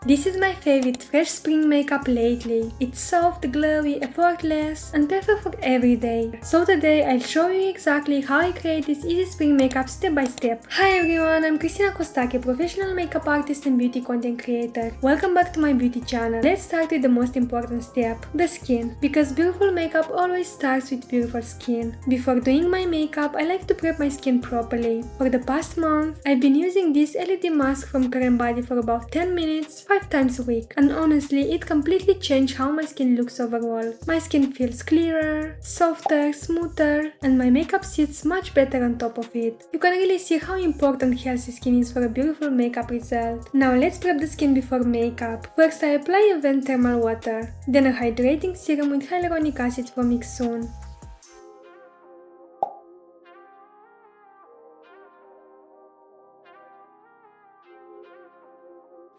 This is my favorite fresh spring makeup lately. It's soft, glowy, effortless, and perfect for every day. So today I'll show you exactly how I create this easy spring makeup step by step. Hi everyone, I'm Costache, professional makeup artist and beauty content creator. Welcome back to my beauty channel. Let's start with the most important step, the skin. Because beautiful makeup always starts with beautiful skin. Before doing my makeup, I like to prep my skin properly. For the past month, I've been using this LED mask from Korean Body for about 10 minutes, 5 times a week, and honestly it completely changed how my skin looks overall. My skin feels clearer, softer, smoother, and my makeup sits much better on top of it. You can really see how important healthy skin is for a beautiful makeup result. Now let's prep the skin before makeup. First I apply a vent thermal water, then a hydrating serum with hyaluronic acid for mix soon.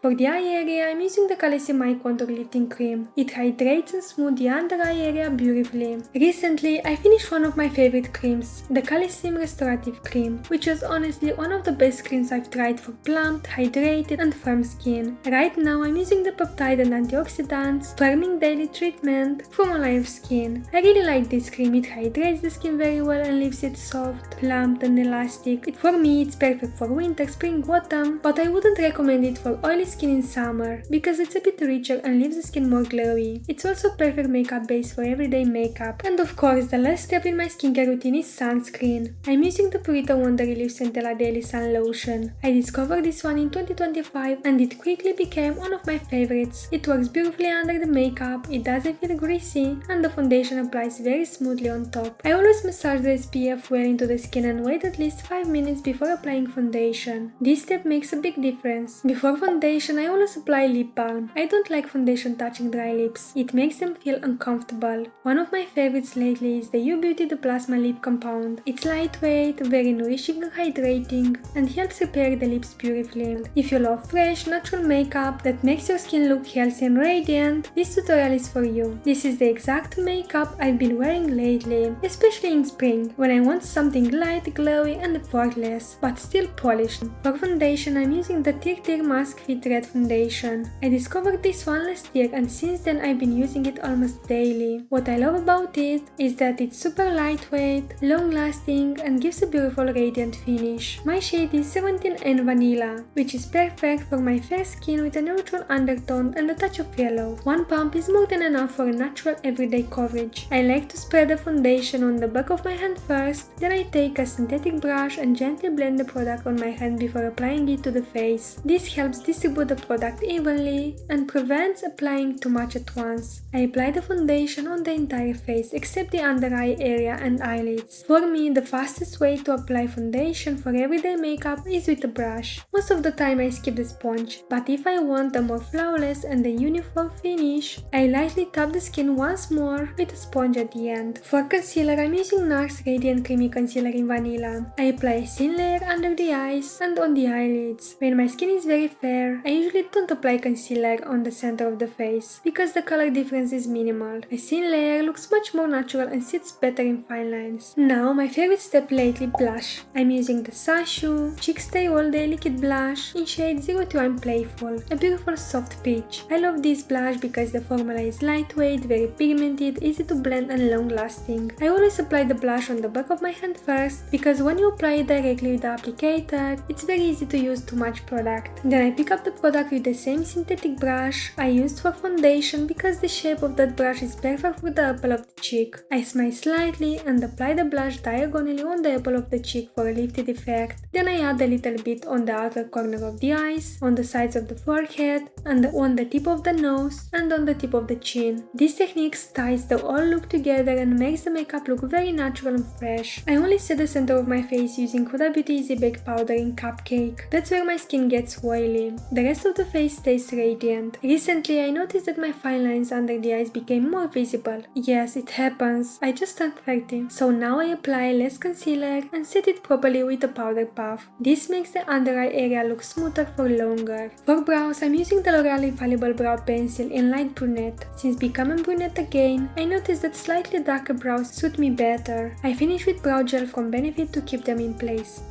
For the eye area, I'm using the Calcium Eye Contour Lifting Cream. It hydrates and smooths the under eye area beautifully. Recently, I finished one of my favorite creams, the Calcium Restorative Cream, which was honestly one of the best creams I've tried for plump, hydrated, and firm skin. Right now, I'm using the peptide and antioxidants firming daily treatment from Olive Skin. I really like this cream. It hydrates the skin very well and leaves it soft, plump, and elastic. For me, it's perfect for winter, spring, autumn, but I wouldn't recommend it for oily skin in summer because it's a bit richer and leaves the skin more glowy. It's also a perfect makeup base for everyday makeup. And of course, the last step in my skincare routine is sunscreen. I'm using the Purito Wonder Relief Centella Daily Sun Lotion. I discovered this one in 2025 and it quickly became one of my favorites. It works beautifully under the makeup, it doesn't feel greasy, and the foundation applies very smoothly on top. I always massage the SPF well into the skin and wait at least 5 minutes before applying foundation. This step makes a big difference. Before foundation, I always apply lip balm. I don't like foundation touching dry lips. It makes them feel uncomfortable. One of my favorites lately is the SACHEU Beauty The Plasma Lip Compound. It's lightweight, very nourishing and hydrating, and helps repair the lips beautifully. If you love fresh, natural makeup that makes your skin look healthy and radiant, this tutorial is for you. This is the exact makeup I've been wearing lately, especially in spring, when I want something light, glowy, and effortless, but still polished. For foundation, I'm using the Tria Mask Fit Red Foundation. I discovered this one last year and since then I've been using it almost daily. What I love about it is that it's super lightweight, long lasting, and gives a beautiful radiant finish. My shade is 17N Vanilla, which is perfect for my fair skin with a neutral undertone and a touch of yellow. One pump is more than enough for a natural everyday coverage. I like to spread the foundation on the back of my hand first, then I take a synthetic brush and gently blend the product on my hand before applying it to the face. This helps distribute the product evenly and prevents applying too much at once. I apply the foundation on the entire face except the under eye area and eyelids. For me, the fastest way to apply foundation for everyday makeup is with a brush. Most of the time I skip the sponge, but if I want a more flawless and a uniform finish, I lightly tap the skin once more with a sponge at the end. For concealer, I'm using NARS Radiant Creamy Concealer in Vanilla. I apply a thin layer under the eyes and on the eyelids. When my skin is very fair, I usually don't apply concealer on the center of the face because the color difference is minimal. A thin layer looks much more natural and sits better in fine lines. Now my favorite step lately, blush. I'm using the SACHEU Cheek Stay All Day Liquid Blush in shade 02 I'm Playful, a beautiful soft peach. I love this blush because the formula is lightweight, very pigmented, easy to blend and long lasting. I always apply the blush on the back of my hand first because when you apply it directly with the applicator, it's very easy to use too much product. Then I pick up the product with the same synthetic brush I used for foundation because the shape of that brush is perfect for the apple of the cheek. I smile slightly and apply the blush diagonally on the apple of the cheek for a lifted effect. Then I add a little bit on the outer corner of the eyes, on the sides of the forehead, and on the tip of the nose, and on the tip of the chin. This technique ties the whole look together and makes the makeup look very natural and fresh. I only set the center of my face using Huda Beauty Easy Bake Powder in Cupcake. That's where my skin gets oily. The rest of the face stays radiant. Recently, I noticed that my fine lines under the eyes became more visible. Yes, it happens. I just turned 30. So now I apply less concealer and set it properly with a powder puff. This makes the under eye area look smoother for longer. For brows, I'm using the L'Oreal Infallible Brow Pencil in light brunette. Since becoming brunette again, I noticed that slightly darker brows suit me better. I finish with brow gel from Benefit to keep them in place.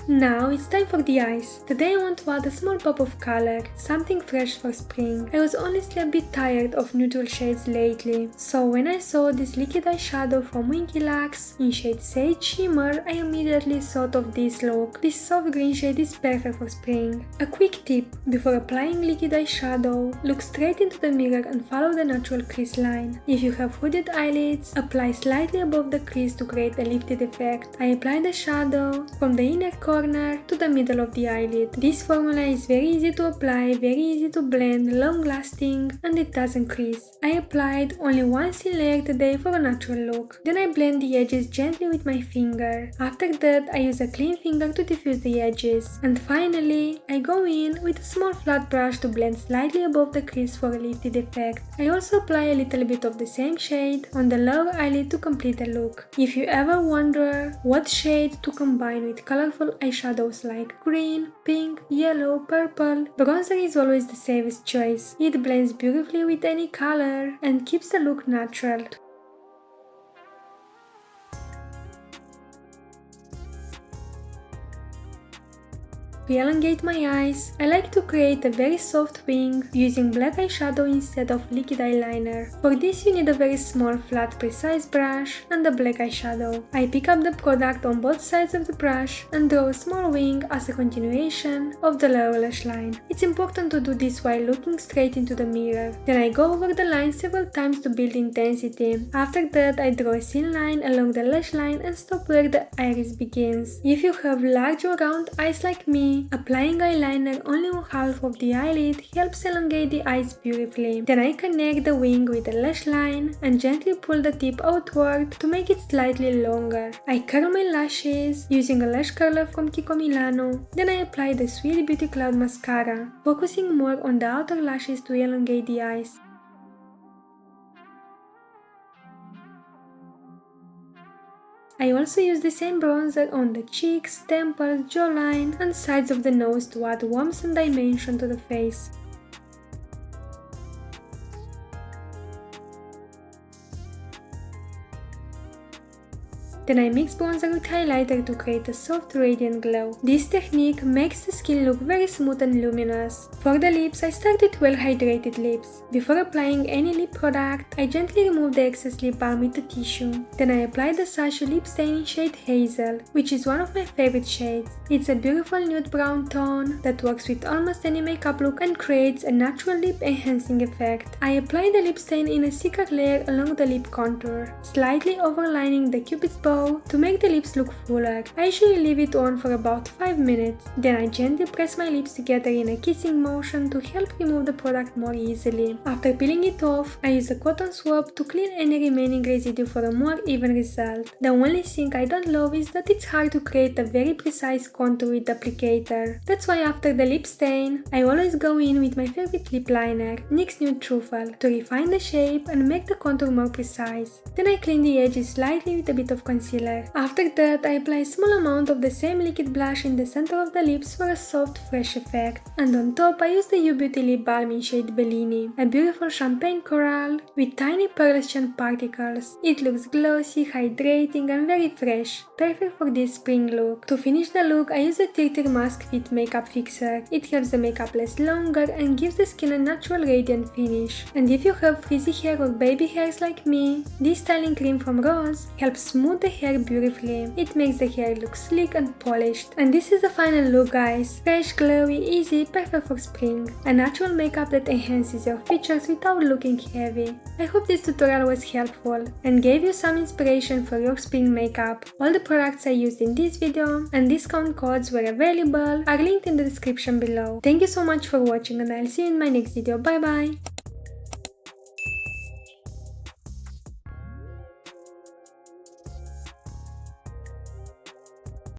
Now it's time for the eyes. Today I want to add a small pop of color, something fresh for spring. I was honestly a bit tired of neutral shades lately, so when I saw this liquid eyeshadow from Winky Lux in shade Sage Shimmer, I immediately thought of this look. This soft green shade is perfect for spring. A quick tip: before applying liquid eyeshadow, look straight into the mirror and follow the natural crease line. If you have hooded eyelids, apply slightly above the crease to create a lifted effect. I apply the shadow from the inner corner to the middle of the eyelid. This formula is very easy to apply, very easy to blend, long lasting, and it doesn't crease. I applied only one thin layer today for a natural look. Then I blend the edges gently with my finger. After that, I use a clean finger to diffuse the edges. And finally, I go in with a small flat brush to blend slightly above the crease for a lifted effect. I also apply a little bit of the same shade on the lower eyelid to complete the look. If you ever wonder what shade to combine with colorful eyeshadows like green, pink, yellow, purple, bronzer is always the safest choice. It blends beautifully with any color and keeps the look natural. To elongate my eyes, I like to create a very soft wing using black eyeshadow instead of liquid eyeliner. For this you need a very small flat precise brush and a black eyeshadow. I pick up the product on both sides of the brush and draw a small wing as a continuation of the lower lash line. It's important to do this while looking straight into the mirror. Then I go over the line several times to build intensity. After that I draw a thin line along the lash line and stop where the iris begins. If you have large or round eyes like me, applying eyeliner only on half of the eyelid helps elongate the eyes beautifully. Then I connect the wing with the lash line and gently pull the tip outward to make it slightly longer. I curl my lashes using a lash curler from Kiko Milano. Then I apply the Sweet Beauty Cloud Mascara, focusing more on the outer lashes to elongate the eyes. I also use the same bronzer on the cheeks, temples, jawline and sides of the nose to add warmth and dimension to the face. Then I mix bronzer with highlighter to create a soft radiant glow. This technique makes the skin look very smooth and luminous. For the lips, I start with well hydrated lips. Before applying any lip product, I gently remove the excess lip balm with a tissue. Then I apply the SACHEU lip stain in shade Hazel, which is one of my favorite shades. It's a beautiful nude brown tone that works with almost any makeup look and creates a natural lip enhancing effect. I apply the lip stain in a thicker layer along the lip contour, slightly overlining the cupid's bow to make the lips look fuller. I usually leave it on for about 5 minutes. Then I gently press my lips together in a kissing motion to help remove the product more easily. After peeling it off, I use a cotton swab to clean any remaining residue for a more even result. The only thing I don't love is that it's hard to create a very precise contour with the applicator. That's why after the lip stain, I always go in with my favorite lip liner, NYX Nude Truffle, to refine the shape and make the contour more precise. Then I clean the edges slightly with a bit of concealer. After that, I apply a small amount of the same liquid blush in the center of the lips for a soft, fresh effect. And on top, I use the SACHEU Beauty Lip Balm in shade Bellini, a beautiful champagne coral with tiny pearlescent particles. It looks glossy, hydrating and very fresh, perfect for this spring look. To finish the look, I use the Tir Mask Fit Makeup Fixer. It helps the makeup last longer and gives the skin a natural radiant finish. And if you have frizzy hair or baby hairs like me, this styling cream from Rose helps smooth the hair beautifully. It makes the hair look sleek and polished. And this is the final look, guys. Fresh, glowy, easy, perfect for spring. A natural makeup that enhances your features without looking heavy. I hope this tutorial was helpful and gave you some inspiration for your spring makeup. All the products I used in this video and discount codes were available are linked in the description below. Thank you so much for watching and I'll see you in my next video. Bye bye!